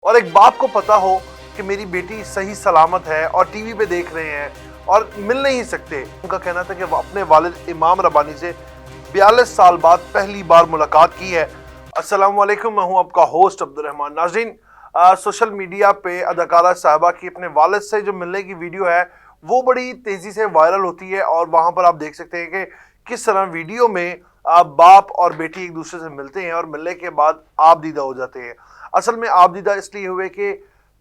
اور ایک باپ کو پتا ہو کہ میری بیٹی صحیح سلامت ہے اور ٹی وی پہ دیکھ رہے ہیں اور مل نہیں سکتے. ان کا کہنا تھا کہ وہ اپنے والد امام ربانی سے 42 سال بعد پہلی بار ملاقات کی ہے. السلام علیکم، میں ہوں آپ کا ہوسٹ عبد الرحمان. ناظرین، سوشل میڈیا پہ اداکارہ صاحبہ کی اپنے والد سے جو ملنے کی ویڈیو ہے وہ بڑی تیزی سے وائرل ہوتی ہے، اور وہاں پر آپ دیکھ سکتے ہیں کہ کس طرح ویڈیو میں باپ اور بیٹی ایک دوسرے سے ملتے ہیں اور ملنے کے بعد آپ دیدہ ہو جاتے ہیں. اصل میں آپ دیدہ اس لیے ہوئے کہ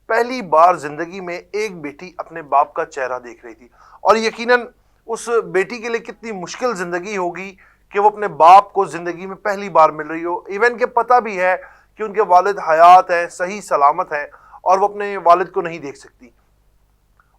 پہلی بار زندگی میں ایک بیٹی اپنے باپ کا چہرہ دیکھ رہی تھی، اور یقیناً اس بیٹی کے لیے کتنی مشکل زندگی ہوگی کہ وہ اپنے باپ کو زندگی میں پہلی بار مل رہی ہو. ایون کہ پتہ بھی ہے کہ ان کے والد حیات ہیں، صحیح سلامت ہیں، اور وہ اپنے والد کو نہیں دیکھ سکتی.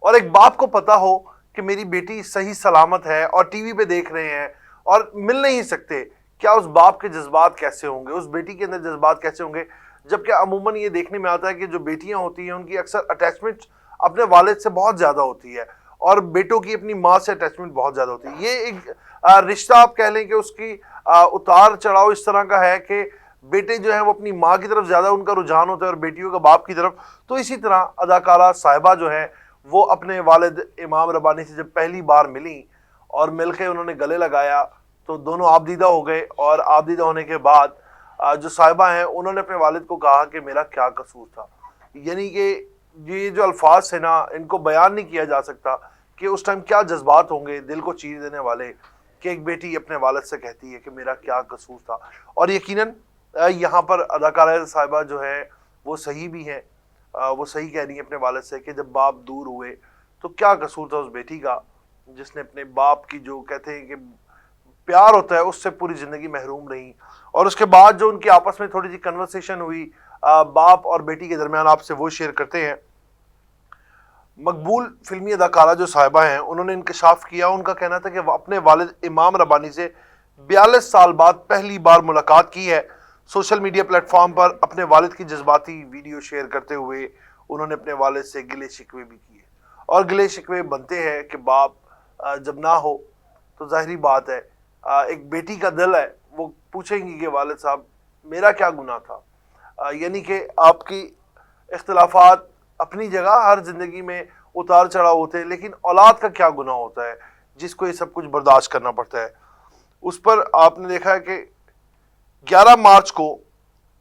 اور ایک باپ کو پتا ہو کہ میری بیٹی صحیح سلامت ہے اور ٹی وی پہ دیکھ رہے ہیں اور مل نہیں سکتے، کیا اس باپ کے جذبات کیسے ہوں گے، اس بیٹی کے اندر جذبات کیسے ہوں گے؟ جبکہ عموماً یہ دیکھنے میں آتا ہے کہ جو بیٹیاں ہوتی ہیں ان کی اکثر اٹیچمنٹ اپنے والد سے بہت زیادہ ہوتی ہے، اور بیٹوں کی اپنی ماں سے اٹیچمنٹ بہت زیادہ ہوتی ہے. یہ ایک رشتہ آپ کہہ لیں کہ اس کی اتار چڑھاؤ اس طرح کا ہے کہ بیٹے جو ہیں وہ اپنی ماں کی طرف زیادہ ان کا رجحان ہوتا ہے اور بیٹیوں کا باپ کی طرف. تو اسی طرح اداکارہ صاحبہ جو ہیں وہ اپنے والد امام ربانی سے جب پہلی بار ملی اور مل کے انہوں نے گلے لگایا تو دونوں آبدیدہ ہو گئے. اور آبدیدہ ہونے کے بعد جو صاحبہ ہیں انہوں نے اپنے والد کو کہا کہ میرا کیا قصور تھا. یعنی کہ یہ جو الفاظ ہیں نا، ان کو بیان نہیں کیا جا سکتا کہ اس ٹائم کیا جذبات ہوں گے دل کو چیر دینے والے، کہ ایک بیٹی اپنے والد سے کہتی ہے کہ میرا کیا قصور تھا. اور یقیناً یہاں پر اداکارہ صاحبہ جو ہے وہ صحیح بھی ہیں، وہ صحیح کہہ رہی ہیں اپنے والد سے کہ جب باپ دور ہوئے تو کیا قصور تھا اس بیٹی کا جس نے اپنے باپ کی جو کہتے ہیں کہ پیار ہوتا ہے اس سے پوری زندگی محروم رہی. اور اس کے بعد جو ان کی آپس میں تھوڑی سی کنورسیشن ہوئی باپ اور بیٹی کے درمیان، آپ سے وہ شیئر کرتے ہیں. مقبول فلمی اداکارہ جو صاحبہ ہیں انہوں نے انکشاف کیا. ان کا کہنا تھا کہ وہ اپنے والد امام ربانی سے 42 سال بعد پہلی بار ملاقات کی ہے. سوشل میڈیا پلیٹ فارم پر اپنے والد کی جذباتی ویڈیو شیئر کرتے ہوئے انہوں نے اپنے والد سے گلے شکوے بھی کیے. اور گلے شکوے بنتے ہیں کہ باپ جب نہ ہو تو ظاہری بات ہے ایک بیٹی کا دل ہے، وہ پوچھیں گی کہ والد صاحب میرا کیا گناہ تھا. یعنی کہ آپ کی اختلافات اپنی جگہ، ہر زندگی میں اتار چڑھاؤ ہوتے ہیں، لیکن اولاد کا کیا گناہ ہوتا ہے جس کو یہ سب کچھ برداشت کرنا پڑتا ہے. اس پر آپ نے دیکھا ہے کہ 11 مارچ کو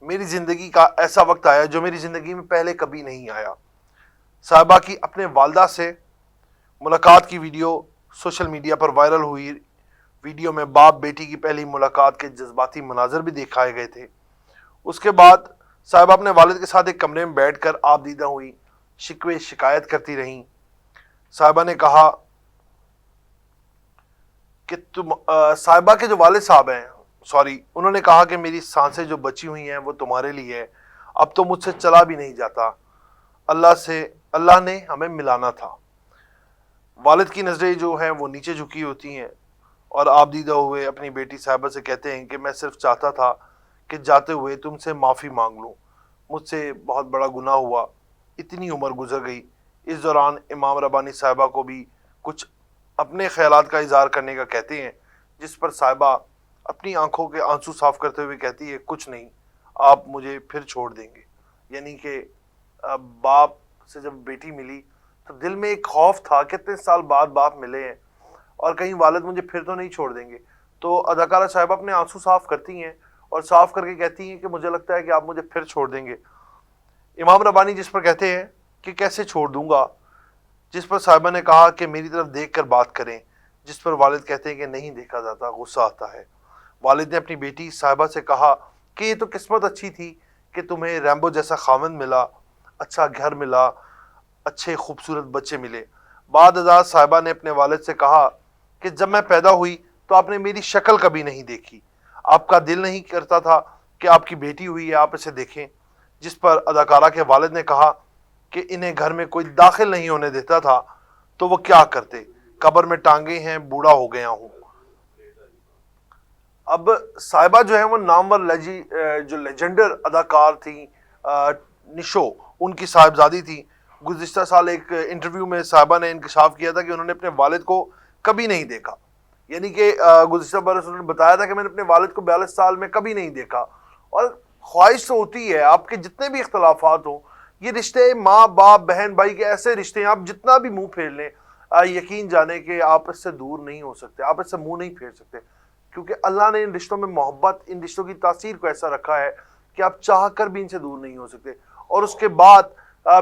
میری زندگی کا ایسا وقت آیا جو میری زندگی میں پہلے کبھی نہیں آیا. صاحبہ کی اپنے والدہ سے ملاقات کی ویڈیو سوشل میڈیا پر وائرل ہوئی. ویڈیو میں باپ بیٹی کی پہلی ملاقات کے جذباتی مناظر بھی دکھائے گئے تھے. اس کے بعد صاحبہ اپنے والد کے ساتھ ایک کمرے میں بیٹھ کر آپ دیدہ ہوئی، شکوے شکایت کرتی رہیں. صاحبہ نے کہا کہ صاحبہ کے جو والد صاحب ہیں انہوں نے کہا کہ میری سانسیں جو بچی ہوئی ہیں وہ تمہارے لیے ہے، اب تو مجھ سے چلا بھی نہیں جاتا، اللہ نے ہمیں ملانا تھا. والد کی نظریں جو ہیں وہ نیچے جھکی ہوتی ہیں اور آپ دیدہ ہوئے اپنی بیٹی صاحبہ سے کہتے ہیں کہ میں صرف چاہتا تھا کہ جاتے ہوئے تم سے معافی مانگ لوں، مجھ سے بہت بڑا گناہ ہوا، اتنی عمر گزر گئی. اس دوران امام ربانی صاحبہ کو بھی کچھ اپنے خیالات کا اظہار کرنے کا کہتے ہیں، جس پر صاحبہ اپنی آنکھوں کے آنسو صاف کرتے ہوئے کہتی ہے کچھ نہیں، آپ مجھے پھر چھوڑ دیں گے. یعنی کہ باپ سے جب بیٹی ملی تو دل میں ایک خوف تھا کہ اتنے سال بعد باپ ملے ہیں اور کہیں والد مجھے پھر تو نہیں چھوڑ دیں گے. تو اداکارہ صاحبہ اپنے آنسو صاف کرتی ہیں اور صاف کر کے کہتی ہیں کہ مجھے لگتا ہے کہ آپ مجھے پھر چھوڑ دیں گے. امام ربانی جس پر کہتے ہیں کہ کیسے چھوڑ دوں گا، جس پر صاحبہ نے کہا کہ میری طرف دیکھ کر بات کریں، جس پر والد کہتے ہیں کہ نہیں دیکھا جاتا، غصہ آتا ہے. والد نے اپنی بیٹی صاحبہ سے کہا کہ یہ تو قسمت اچھی تھی کہ تمہیں ریمبو جیسا خاوند ملا، اچھا گھر ملا، اچھے خوبصورت بچے ملے. بعد ازاں صاحبہ نے اپنے والد سے کہا کہ جب میں پیدا ہوئی تو آپ نے میری شکل کبھی نہیں دیکھی، آپ کا دل نہیں کرتا تھا کہ آپ کی بیٹی ہوئی ہے آپ اسے دیکھیں. جس پر اداکارہ کے والد نے کہا کہ انہیں گھر میں کوئی داخل نہیں ہونے دیتا تھا تو وہ کیا کرتے، قبر میں ٹانگے ہیں، بوڑھا ہو گیا ہوں. اب صاحبہ جو ہے وہ نامور جو لیجنڈر اداکار تھیں نشو، ان کی صاحبزادی تھی. گزشتہ سال ایک انٹرویو میں صاحبہ نے انکشاف کیا تھا کہ انہوں نے اپنے والد کو کبھی نہیں دیکھا. یعنی کہ گزشتہ برس انہوں نے بتایا تھا کہ میں نے اپنے والد کو 42 سال میں کبھی نہیں دیکھا. اور خواہش تو ہوتی ہے، آپ کے جتنے بھی اختلافات ہوں یہ رشتے ماں باپ بہن بھائی کے ایسے رشتے ہیں، آپ جتنا بھی منہ پھیر لیں یقین جانے کہ آپ اس سے دور نہیں ہو سکتے، آپ اس سے منہ نہیں پھیر سکتے، کیونکہ اللہ نے ان رشتوں میں محبت، ان رشتوں کی تاثیر کو ایسا رکھا ہے کہ آپ چاہ کر بھی ان سے دور نہیں ہو سکتے۔ اور اس کے بعد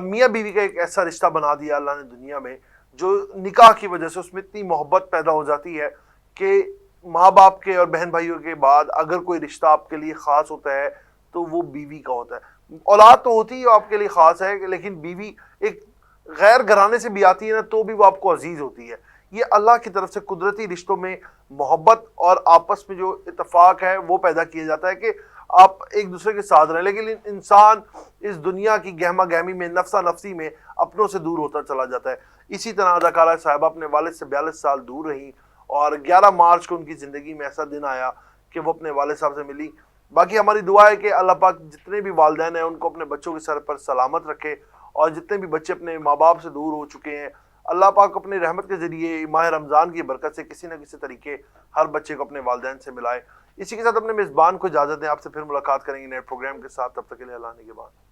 میاں بیوی کا ایک ایسا رشتہ بنا دیا اللہ نے دنیا میں، جو نکاح کی وجہ سے اس میں اتنی محبت پیدا ہو جاتی ہے کہ ماں باپ کے اور بہن بھائیوں کے بعد اگر کوئی رشتہ آپ کے لیے خاص ہوتا ہے تو وہ بیوی کا ہوتا ہے۔ اولاد تو ہوتی ہے آپ کے لیے خاص ہے، لیکن بیوی ایک غیر گھرانے سے بھی آتی ہے نا تو بھی وہ آپ کو عزیز ہوتی ہے۔ یہ اللہ کی طرف سے قدرتی رشتوں میں محبت اور آپس میں جو اتفاق ہے وہ پیدا کیا جاتا ہے کہ آپ ایک دوسرے کے ساتھ رہیں، لیکن انسان اس دنیا کی گہما گہمی میں نفسا نفسی میں اپنوں سے دور ہوتا چلا جاتا ہے۔ اسی طرح اداکارہ صاحبہ اپنے والد سے 42 سال دور رہیں، اور 11 مارچ کو ان کی زندگی میں ایسا دن آیا کہ وہ اپنے والد صاحب سے ملی۔ باقی ہماری دعا ہے کہ اللہ پاک جتنے بھی والدین ہیں ان کو اپنے بچوں کے سر پر سلامت رکھے، اور جتنے بھی بچے اپنے ماں باپ سے دور ہو چکے ہیں اللہ پاک اپنی رحمت کے ذریعے ماہ رمضان کی برکت سے کسی نہ کسی طریقے ہر بچے کو اپنے والدین سے ملائے۔ اسی کے ساتھ اپنے میزبان کو اجازت دیں، آپ سے پھر ملاقات کریں گے نئے پروگرام کے ساتھ، تب تک کے لیے اللہ نے کے بعد۔